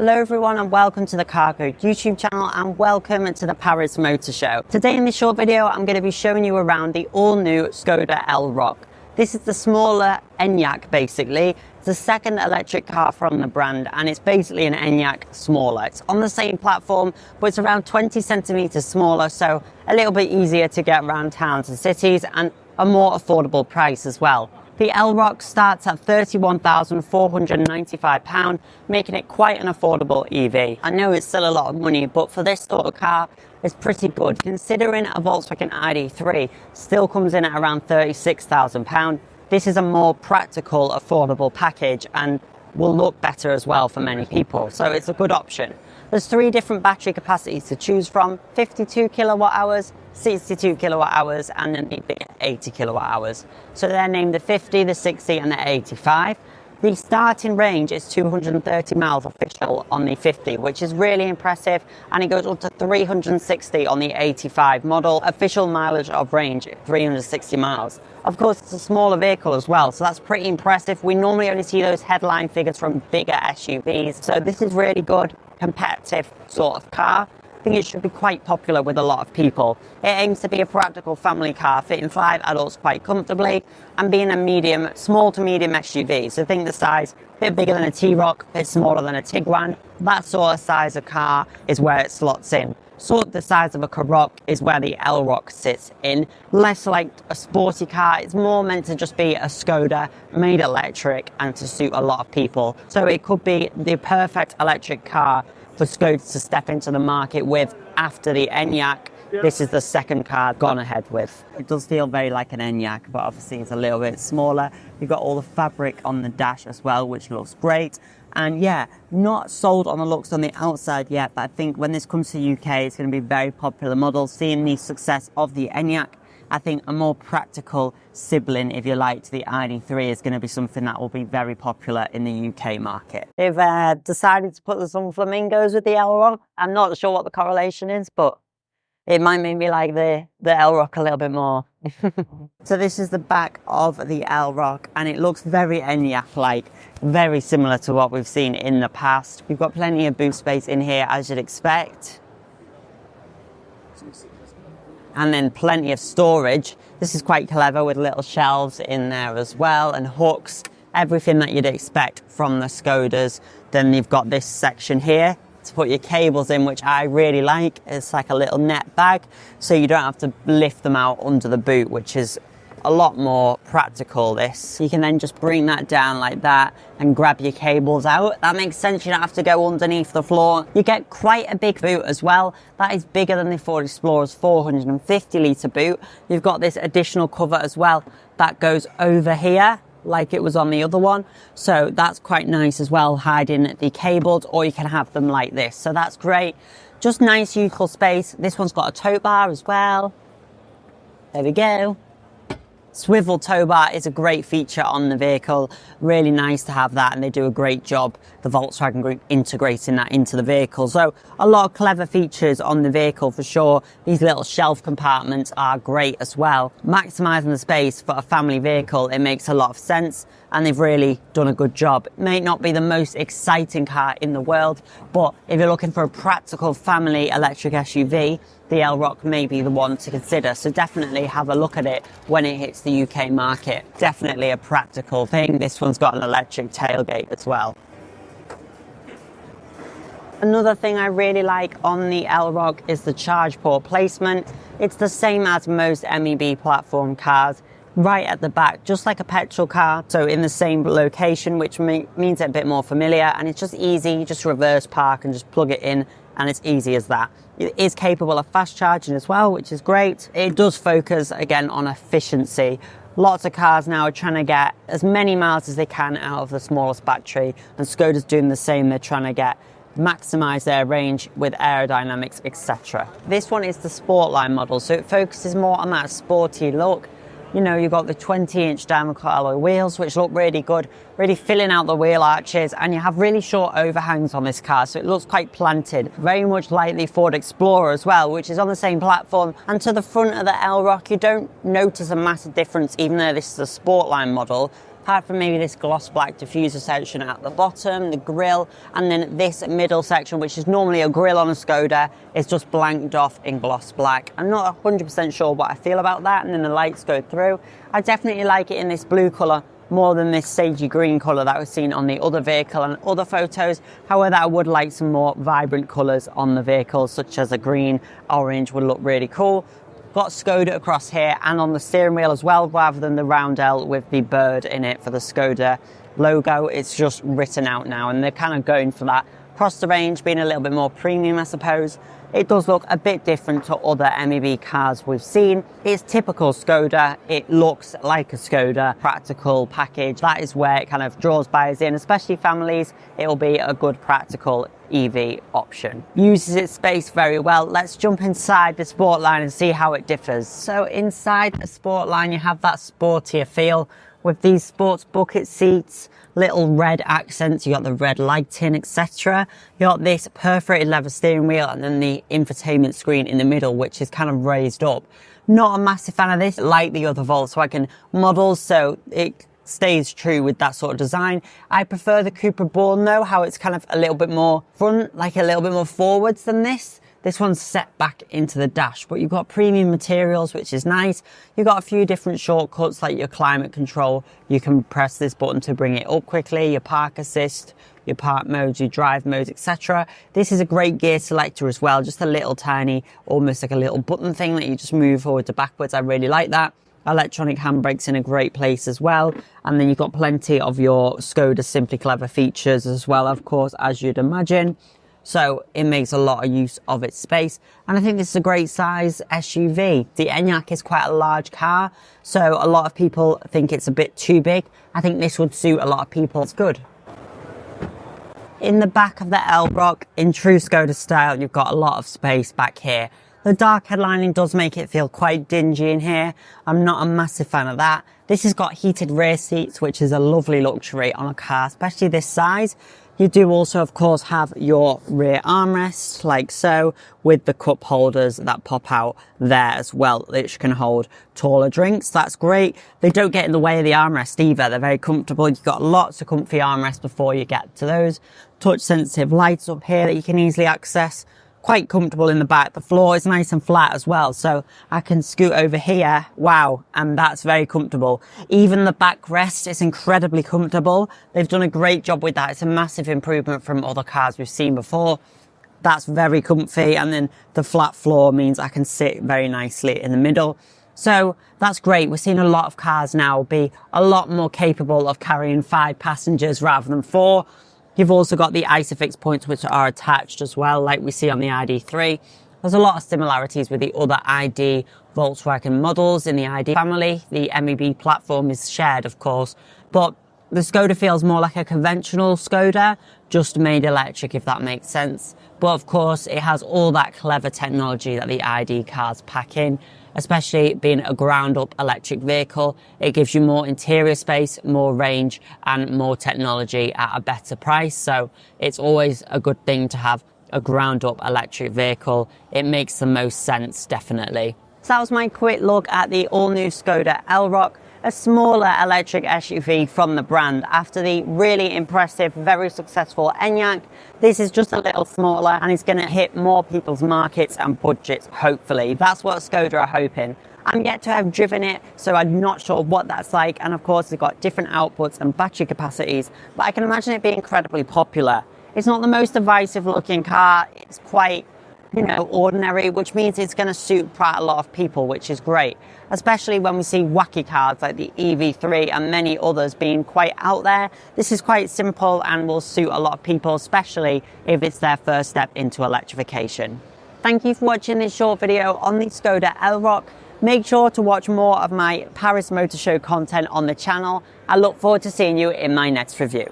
Hello everyone and welcome to the Carcode YouTube channel and welcome to the Paris Motor Show. Today in this short video I'm going to be showing you around the all-new Skoda Elroq. This is the smaller Enyaq basically. It's the second electric car from the brand and it's basically an Enyaq smaller. It's on the same platform but it's around 20 centimeters smaller, so a little bit easier to get around towns and cities and a more affordable price as well. The Elroq starts at £31,495, making it quite an affordable EV. I know it's still a lot of money, but for this sort of car, it's pretty good. Considering a Volkswagen ID.3 still comes in at around £36,000, this is a more practical, affordable package and will look better as well for many people. So it's a good option. There's 3 different battery capacities to choose from: 52 kilowatt hours, 62 kilowatt hours, and then the 80 kilowatt hours. So they're named the 50, the 60, and the 85. The starting range is 230 miles official on the 50, which is really impressive, and it goes up to 360 on the 85 model. Official mileage of range, 360 miles. Of course, it's a smaller vehicle as well, so that's pretty impressive. We normally only see those headline figures from bigger SUVs, so this is really good, competitive sort of car. I think it should be quite popular with a lot of people. It aims to be a practical family car, fitting 5 adults quite comfortably and being a small to medium SUV. So think the size, a bit bigger than a T-Roc, a bit smaller than a Tiguan. That sort of size of car is where it slots in. Sort of the size of a Karoq is where the Elroq sits in. Less like a sporty car, it's more meant to just be a Skoda made electric and to suit a lot of people. So it could be the perfect electric car for Skoda to step into the market with after the Enyaq. This is the second car gone ahead with. It does feel very like an Enyaq, but obviously it's a little bit smaller. You've got all the fabric on the dash as well, which looks great. And yeah, not sold on the looks on the outside yet, but I think when this comes to UK, it's going to be a very popular model. Seeing the success of the Enyaq, I think a more practical sibling, if you like, to the ID.3 is going to be something that will be very popular in the UK market. They've decided to put some flamingos with the Elroq. I'm not sure what the correlation is, but it might make me like the Elroq a little bit more. So this is the back of the Elroq and it looks very Enyaq-like, very similar to what we've seen in the past. We've got plenty of boot space in here, as you'd expect. And then plenty of storage. This is quite clever with little shelves in there as well and hooks, everything that you'd expect from the Skodas. Then you've got this section here to put your cables in, which I really like. It's like a little net bag, so you don't have to lift them out under the boot, which is a lot more practical. This, you can then just bring that down like that and grab your cables out. That makes sense, you don't have to go underneath the floor. You get quite a big boot as well. That is bigger than the Ford Explorer's 450 litre boot. You've got this additional cover as well that goes over here like it was on the other one, so that's quite nice as well, hiding the cables, or you can have them like this, so that's great. Just nice useful space. This one's got a tow bar as well. There we go. Swivel tow bar is a great feature on the vehicle. Really nice to have that, and they do a great job, the Volkswagen Group, integrating that into the vehicle. So a lot of clever features on the vehicle for sure. These little shelf compartments are great as well. Maximising the space for a family vehicle, it makes a lot of sense, and they've really done a good job. It may not be the most exciting car in the world, but if you're looking for a practical family electric SUV, the Elroq may be the one to consider. So definitely have a look at it when it hits the UK market. Definitely a practical thing. This one's got an electric tailgate as well. Another thing I really like on the Elroq is the charge port placement. It's the same as most MEB platform cars, right at the back, just like a petrol car. So in the same location, which means it's a bit more familiar, and it's just easy. You just reverse park and just plug it in, and it's easy as that. It is capable of fast charging as well, which is great. It does focus again on efficiency. Lots of cars now are trying to get as many miles as they can out of the smallest battery, and Skoda's doing the same. They're trying to maximize their range with aerodynamics, etc. This one is the Sportline model, so it focuses more on that sporty look. You know, you've got the 20-inch diamond cut alloy wheels, which look really good, really filling out the wheel arches, and you have really short overhangs on this car, so it looks quite planted. Very much like the Ford Explorer as well, which is on the same platform. And to the front of the Elroq, you don't notice a massive difference, even though this is a Sportline model. apart from maybe this gloss black diffuser section at the bottom, the grille, and then this middle section, which is normally a grille on a Skoda, is just blanked off in gloss black. I'm not 100% sure what I feel about that, and then the lights go through. I definitely like it in this blue colour more than this sagey green colour that was seen on the other vehicle and other photos. However, I would like some more vibrant colours on the vehicle, such as a green, orange would look really cool. Got Skoda across here and on the steering wheel as well, rather than the roundel with the bird in it for the Skoda logo. It's just written out now, and they're kind of going for that across the range, being a little bit more premium, I suppose. It does look a bit different to other MEB cars we've seen. It's typical Skoda. It looks like a Skoda practical package. That is where it kind of draws buyers in, especially families. It will be a good practical EV option. Uses its space very well. Let's jump inside the Sportline and see how it differs. So inside the Sportline, you have that sportier feel with these sports bucket seats, little red accents, you got the red lighting, etc. You got this perforated leather steering wheel and then the infotainment screen in the middle, which is kind of raised up. Not a massive fan of this, like the other Volkswagen models, so it stays true with that sort of design. I prefer the Cupra Born though, how it's kind of a little bit more front, like a little bit more forwards than this. This one's set back into the dash, but you've got premium materials, which is nice. You've got a few different shortcuts, like your climate control. You can press this button to bring it up quickly, your park assist, your park modes, your drive modes, etc. This is a great gear selector as well, just a little tiny, almost like a little button thing that you just move forward to backwards. I really like that. Electronic handbrakes in a great place as well. And then you've got plenty of your Skoda Simply Clever features as well, of course, as you'd imagine. So it makes a lot of use of its space. And I think this is a great size SUV. The Enyaq is quite a large car, so a lot of people think it's a bit too big. I think this would suit a lot of people. It's good. In the back of the Elroq, in true Skoda style, you've got a lot of space back here. The dark headlining does make it feel quite dingy in here. I'm not a massive fan of that. This has got heated rear seats, which is a lovely luxury on a car, especially this size. You do also, of course, have your rear armrest, like so, with the cup holders that pop out there as well, which can hold taller drinks. That's great. They don't get in the way of the armrest either. They're very comfortable. You've got lots of comfy armrests before you get to those. Touch-sensitive lights up here that you can easily access. Quite comfortable in the back. The floor is nice and flat as well, so I can scoot over here, wow, and that's very comfortable. Even the backrest is incredibly comfortable. They've done a great job with that. It's a massive improvement from other cars we've seen before. That's very comfy, and then the flat floor means I can sit very nicely in the middle. So that's great. We're seeing a lot of cars now be a lot more capable of carrying 5 passengers rather than 4. You've also got the ISOFIX points, which are attached as well, like we see on the ID.3. There's a lot of similarities with the other ID Volkswagen models in the ID family. The MEB platform is shared, of course, but the Skoda feels more like a conventional Skoda, just made electric, if that makes sense. But of course, it has all that clever technology that the ID cars pack in, especially being a ground-up electric vehicle. It gives you more interior space, more range, and more technology at a better price. So it's always a good thing to have a ground-up electric vehicle. It makes the most sense, definitely. So that was my quick look at the all-new Skoda Elroq, a smaller electric SUV from the brand. After the really impressive, very successful Enyaq, this is just a little smaller and it's going to hit more people's markets and budgets, hopefully. That's what Skoda are hoping. I'm yet to have driven it, so I'm not sure what that's like. And of course, it's got different outputs and battery capacities, but I can imagine it being incredibly popular. It's not the most divisive looking car. It's quite, ordinary, which means it's going to suit quite a lot of people, which is great, especially when we see wacky cars like the EV3 and many others being quite out there. This is quite simple and will suit a lot of people, especially if it's their first step into electrification. Thank you for watching this short video on the Skoda Elroq. Make sure to watch more of my Paris Motor Show content on the channel. I look forward to seeing you in my next review.